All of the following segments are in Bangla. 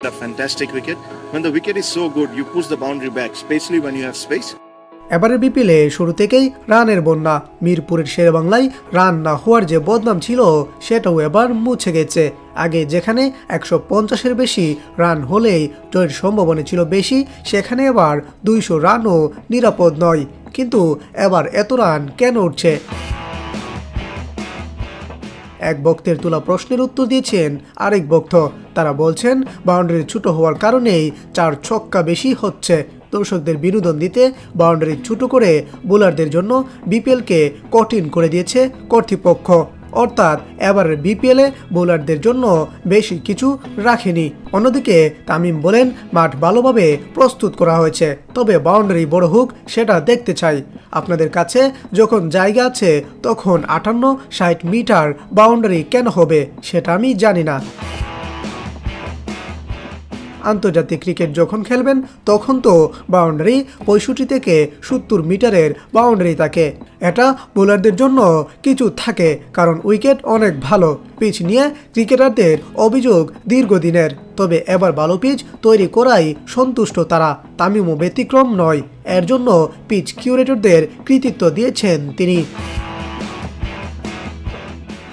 A fantastic wicket. When the wicket is so good, you push the boundary back, especially when you have space. এবারের বিপিএলে শুরু থেকেই রানের বন্যা। মিরপুরের শেরেবাংলায় রান না হওয়ার যে বদনাম ছিল সেটাও এবার মুছে গেছে। আগে যেখানে 150-এর বেশি রান হলেই জয়ের সম্ভাবনা ছিল বেশি, সেখানে এবার 200 রানও নিরাপদ নয়। কিন্তু এবার এত রান কেন উঠছে? এক ভক্তের তোলা প্রশ্নের উত্তর দিয়েছেন আরেক ভক্ত। তারা বলছেন বাউন্ডারি ছোট হওয়ার কারণেই 4 ছক্কা বেশি হচ্ছে। দর্শকদের বিনোদন দিতে বাউন্ডারি ছোট করে বোলারদের জন্য বিপিএলকে কঠিন করে দিয়েছে কর্তৃপক্ষ। অর্থাৎ এবারের বিপিএলে বোলারদের জন্য বেশি কিছু রাখেনি। অন্যদিকে তামিম বলেন মাঠ ভালোভাবে প্রস্তুত করা হয়েছে, তবে বাউন্ডারি বড় হোক সেটা দেখতে চাই। আপনাদের কাছে যখন জায়গা আছে তখন 58-60 মিটার বাউন্ডারি কেন হবে সেটা আমি জানি না। আন্তর্জাতিক ক্রিকেট যখন খেলবেন তখন তো বাউন্ডারি 65 থেকে 70 মিটারের বাউন্ডারি থাকে। এটা বোলারদের জন্য কিছু থাকে, কারণ উইকেট অনেক ভালো। পিচ নিয়ে ক্রিকেটারদের অভিযোগ দীর্ঘদিনের, তবে এবার ভালো পিচ তৈরি করাই সন্তুষ্ট তারা। তামিমও ব্যতিক্রম নয়, এর জন্য পিচ কিউরেটরদের কৃতিত্ব দিয়েছেন তিনি।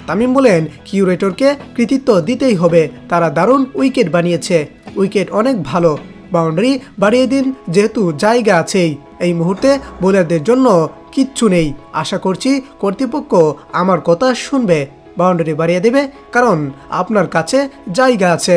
তামিম বলেন কিউরেটরকে কৃতিত্ব দিতেই হবে, তারা দারুণ উইকেট বানিয়েছে। উইকেট অনেক ভালো, বাউন্ডারি বাড়িয়ে দিন যেহেতু জায়গা আছেই। এই মুহূর্তে বোলারদের জন্য কিচ্ছু নেই। আশা করছি কর্তৃপক্ষ আমার কথা শুনবে, বাউন্ডারি বাড়িয়ে দেবে, কারণ আপনার কাছে জায়গা আছে।